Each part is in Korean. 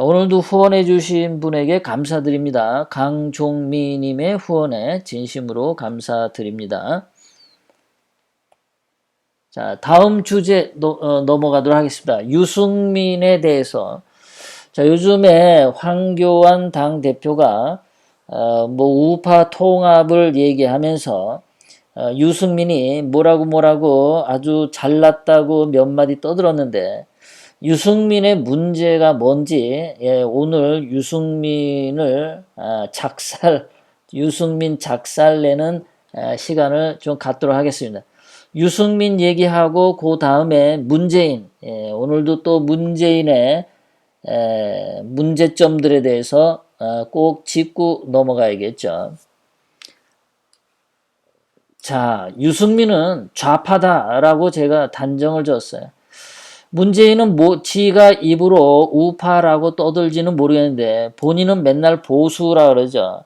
오늘도 후원해 주신 분에게 감사드립니다. 강종미님의 후원에 진심으로 감사드립니다. 자, 다음 주제 넘어가도록 하겠습니다. 유승민에 대해서. 자, 요즘에 황교안 당대표가 우파 통합을 얘기하면서 유승민이 뭐라고 아주 잘났다고 몇 마디 떠들었는데, 유승민의 문제가 뭔지 오늘 유승민을 유승민 작살내는 시간을 좀 갖도록 하겠습니다. 유승민 얘기하고 그 다음에 문재인, 오늘도 또 문재인의 문제점들에 대해서 꼭 짚고 넘어가야겠죠. 자, 유승민은 좌파다라고 제가 단정을 졌어요. 문재인은 지가 입으로 우파라고 떠들지는 모르겠는데 본인은 맨날 보수라 그러죠.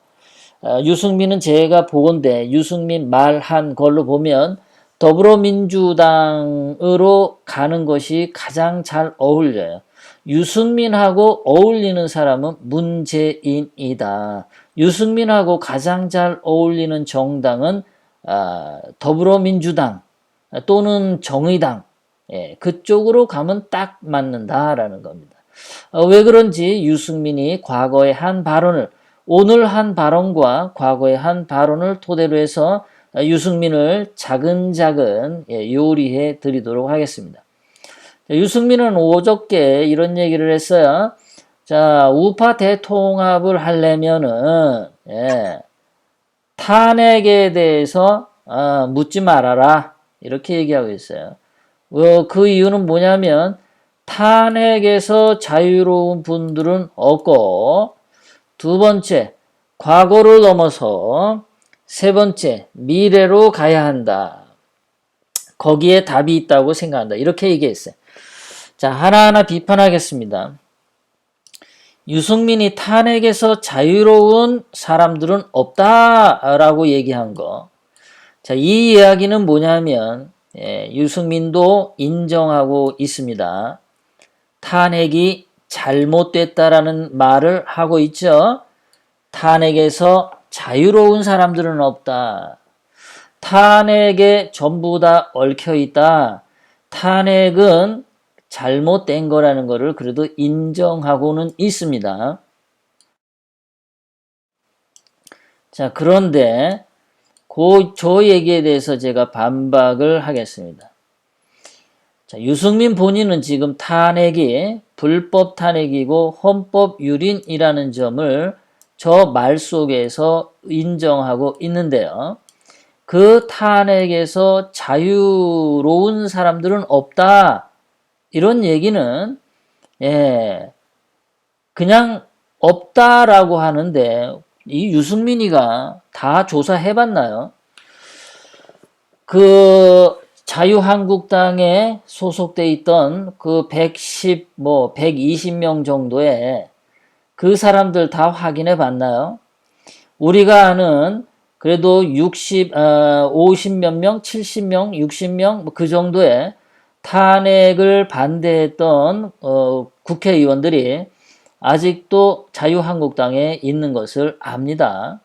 유승민은 제가 보건대 유승민 말한 걸로 보면 더불어민주당으로 가는 것이 가장 잘 어울려요. 유승민하고 어울리는 사람은 문재인이다. 유승민하고 가장 잘 어울리는 정당은 더불어민주당 또는 정의당, 그쪽으로 가면 딱 맞는다라는 겁니다. 왜 그런지 유승민이 과거에 한 발언을, 오늘 한 발언과 과거에 한 발언을 토대로 해서 유승민을 차근차근 요리해 드리도록 하겠습니다. 유승민은 어저께 이런 얘기를 했어요. 자, 우파 대통합을 하려면은 탄핵에 대해서 묻지 말아라, 이렇게 얘기하고 있어요. 그 이유는 뭐냐면 탄핵에서 자유로운 분들은 없고, 두 번째 과거를 넘어서, 세 번째 미래로 가야 한다. 거기에 답이 있다고 생각한다, 이렇게 얘기했어요. 자, 하나하나 비판하겠습니다. 유승민이 탄핵에서 자유로운 사람들은 없다라고 얘기한 거. 자, 이 이야기는 뭐냐면 유승민도 인정하고 있습니다. 탄핵이 잘못됐다라는 말을 하고 있죠. 탄핵에서 자유로운 사람들은 없다. 탄핵에 전부 다 얽혀 있다. 탄핵은 잘못된 거라는 것을 그래도 인정하고는 있습니다. 자, 그런데 저 얘기에 대해서 제가 반박을 하겠습니다. 자, 유승민 본인은 지금 탄핵이 불법 탄핵이고 헌법 유린이라는 점을 저 말 속에서 인정하고 있는데요. 그 탄핵에서 자유로운 사람들은 없다, 이런 얘기는 그냥 없다라고 하는데, 이 유승민이가 다 조사해봤나요? 그 자유한국당에 소속돼 있던 그 120명 정도의 그 사람들 다 확인해 봤나요? 우리가 아는 그래도 50몇 명, 70명, 60명 그 정도의 탄핵을 반대했던 국회의원들이 아직도 자유한국당에 있는 것을 압니다.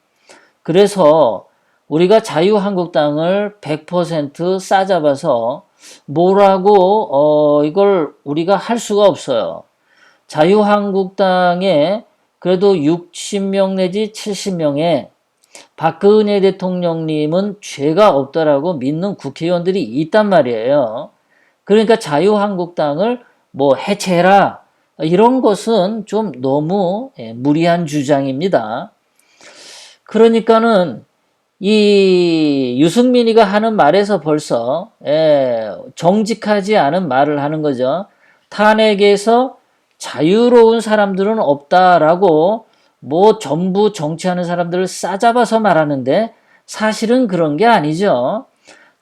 그래서 우리가 자유한국당을 100% 싸잡아서 뭐라고 이걸 우리가 할 수가 없어요. 자유한국당에 그래도 60명 내지 70명의 박근혜 대통령님은 죄가 없다라고 믿는 국회의원들이 있단 말이에요. 그러니까 자유한국당을 해체해라, 이런 것은 좀 너무 무리한 주장입니다. 그러니까는 이 유승민이가 하는 말에서 벌써 정직하지 않은 말을 하는 거죠. 탄핵에서 자유로운 사람들은 없다라고 전부 정치하는 사람들을 싸잡아서 말하는데 사실은 그런 게 아니죠.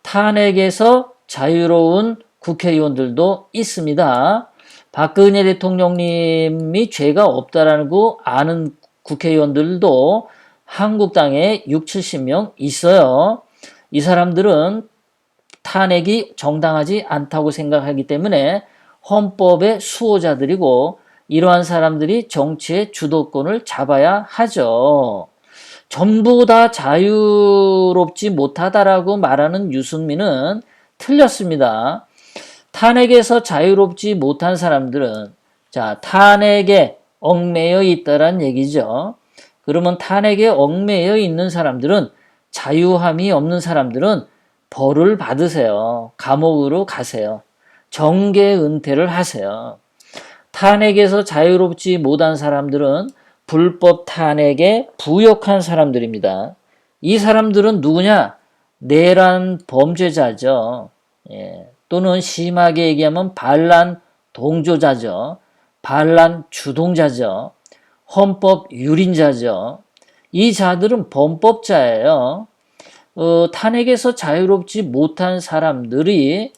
탄핵에서 자유로운 국회의원들도 있습니다. 박근혜 대통령님이 죄가 없다라는 거 아는 국회의원들도 한국당에 60-70명 있어요. 이 사람들은 탄핵이 정당하지 않다고 생각하기 때문에 헌법의 수호자들이고 이러한 사람들이 정치의 주도권을 잡아야 하죠. 전부 다 자유롭지 못하다라고 말하는 유승민은 틀렸습니다. 탄핵에서 자유롭지 못한 사람들은 탄핵에 얽매여 있다란 얘기죠. 그러면 탄핵에 얽매여 있는 사람들은 자유함이 없는 사람들은 벌을 받으세요. 감옥으로 가세요. 정계 은퇴를 하세요. 탄핵에서 자유롭지 못한 사람들은 불법 탄핵에 부역한 사람들입니다. 이 사람들은 누구냐? 내란 범죄자죠. 또는 심하게 얘기하면 반란 동조자죠. 반란 주동자죠. 헌법 유린자죠. 이 자들은 범법자예요. 탄핵에서 자유롭지 못한 사람들이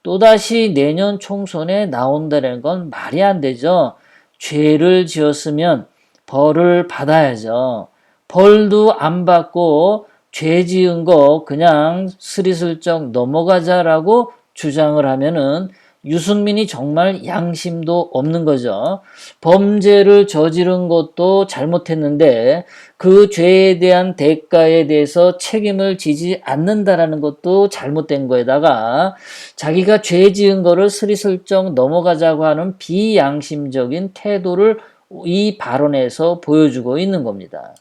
또다시 내년 총선에 나온다는 건 말이 안 되죠. 죄를 지었으면 벌을 받아야죠. 벌도 안 받고 죄 지은 거 그냥 스리슬쩍 넘어가자라고 주장을 하면은 유승민이 정말 양심도 없는 거죠. 범죄를 저지른 것도 잘못했는데 그 죄에 대한 대가에 대해서 책임을 지지 않는다라는 것도 잘못된 거에다가 자기가 죄 지은 거를 스리슬쩍 넘어가자고 하는 비양심적인 태도를 이 발언에서 보여주고 있는 겁니다.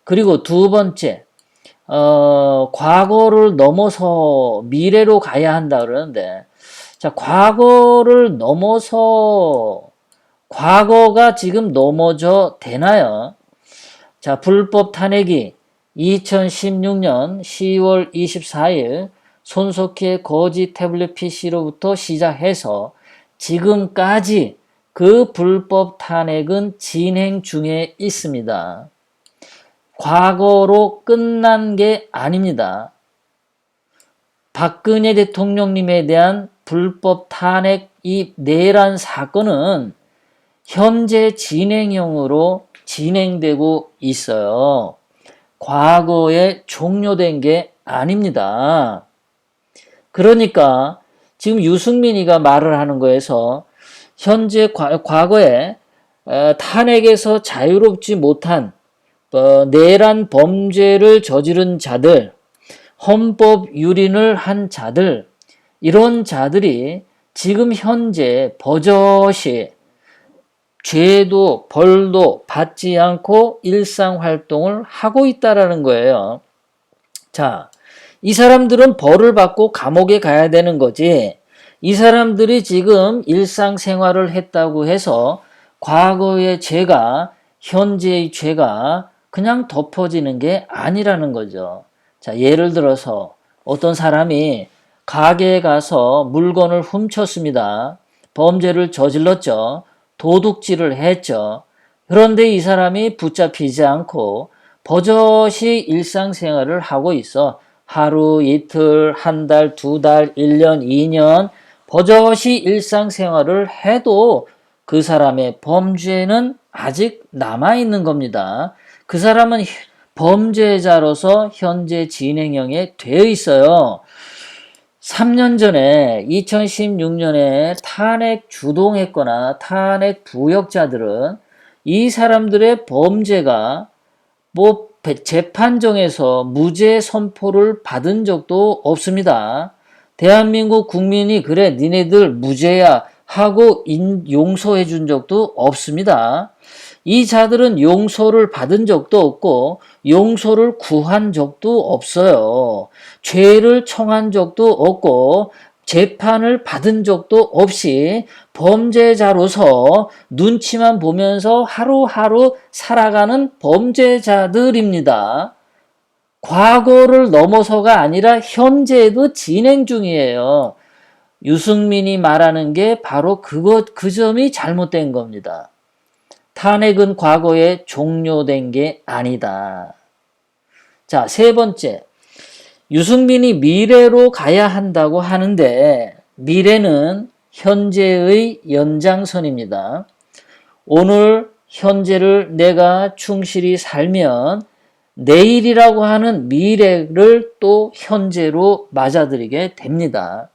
그리고 두 번째, 과거를 넘어서 미래로 가야 한다 그러는데, 과거를 넘어서 과거가 지금 넘어져 되나요? 불법 탄핵이 2016년 10월 24일 손석희의 거짓 태블릿 PC로부터 시작해서 지금까지 그 불법 탄핵은 진행 중에 있습니다. 과거로 끝난 게 아닙니다. 박근혜 대통령님에 대한 불법 탄핵 이 내란 사건은 현재 진행형으로 진행되고 있어요. 과거에 종료된 게 아닙니다. 그러니까 지금 유승민이가 말을 하는 거에서 현재 과거에 탄핵에서 자유롭지 못한 내란 범죄를 저지른 자들, 헌법 유린을 한 자들, 이런 자들이 지금 현재 버젓이 죄도 벌도 받지 않고 일상활동을 하고 있다라는 거예요. 이 사람들은 벌을 받고 감옥에 가야 되는 거지, 이 사람들이 지금 일상생활을 했다고 해서 과거의 죄가, 현재의 죄가 그냥 덮어지는 게 아니라는 거죠. 예를 들어서 어떤 사람이 가게에 가서 물건을 훔쳤습니다. 범죄를 저질렀죠. 도둑질을 했죠. 그런데 이 사람이 붙잡히지 않고 버젓이 일상생활을 하고 있어. 하루, 이틀, 한 달, 두 달, 1년, 2년 버젓이 일상생활을 해도 그 사람의 범죄는 아직 남아있는 겁니다. 그 사람은 범죄자로서 현재 진행형에 되어 있어요. 3년 전에 2016년에 탄핵 주동했거나 탄핵 부역자들은 이 사람들의 범죄가 재판정에서 무죄 선포를 받은 적도 없습니다. 대한민국 국민이 그래 니네들 무죄야 하고 용서해 준 적도 없습니다. 이 자들은 용서를 받은 적도 없고 용서를 구한 적도 없어요. 죄를 청한 적도 없고 재판을 받은 적도 없이 범죄자로서 눈치만 보면서 하루하루 살아가는 범죄자들입니다. 과거를 넘어서가 아니라 현재에도 진행 중이에요. 유승민이 말하는 게 바로 그 점이 잘못된 겁니다. 탄핵은 과거에 종료된 게 아니다. 세 번째. 유승민이 미래로 가야 한다고 하는데 미래는 현재의 연장선입니다. 오늘 현재를 내가 충실히 살면 내일이라고 하는 미래를 또 현재로 맞아들이게 됩니다.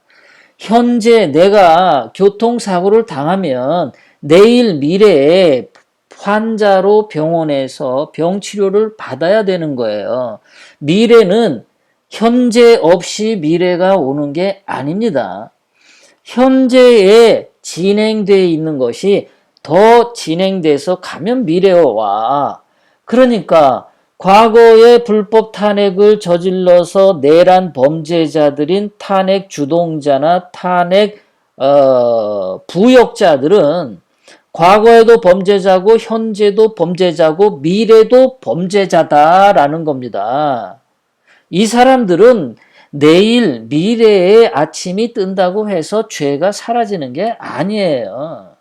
현재 내가 교통사고를 당하면 내일 미래에 환자로 병원에서 병치료를 받아야 되는 거예요. 미래는 현재 없이 미래가 오는 게 아닙니다. 현재에 진행되어 있는 것이 더 진행돼서 가면 미래에 와. 그러니까 과거에 불법 탄핵을 저질러서 내란 범죄자들인 탄핵 주동자나 탄핵 부역자들은 과거에도 범죄자고 현재도 범죄자고 미래도 범죄자다라는 겁니다. 이 사람들은 내일 미래의 아침이 뜬다고 해서 죄가 사라지는 게 아니에요.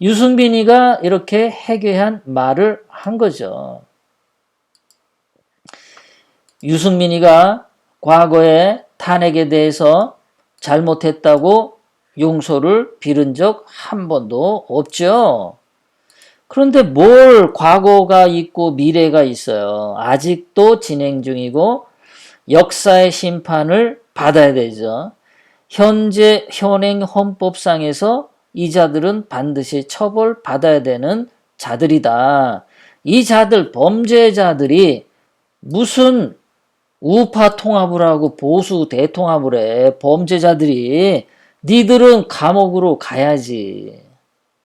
유승빈이가 이렇게 해괴한 말을 한 거죠. 유승민이가 과거에 탄핵에 대해서 잘못했다고 용서를 빌은 적 한 번도 없죠. 그런데 뭘 과거가 있고 미래가 있어요. 아직도 진행 중이고 역사의 심판을 받아야 되죠. 현재 현행 헌법상에서 이 자들은 반드시 처벌받아야 되는 자들이다. 이 자들 범죄자들이 무슨 우파 통합을 하고 보수 대통합을 해. 범죄자들이 니들은 감옥으로 가야지.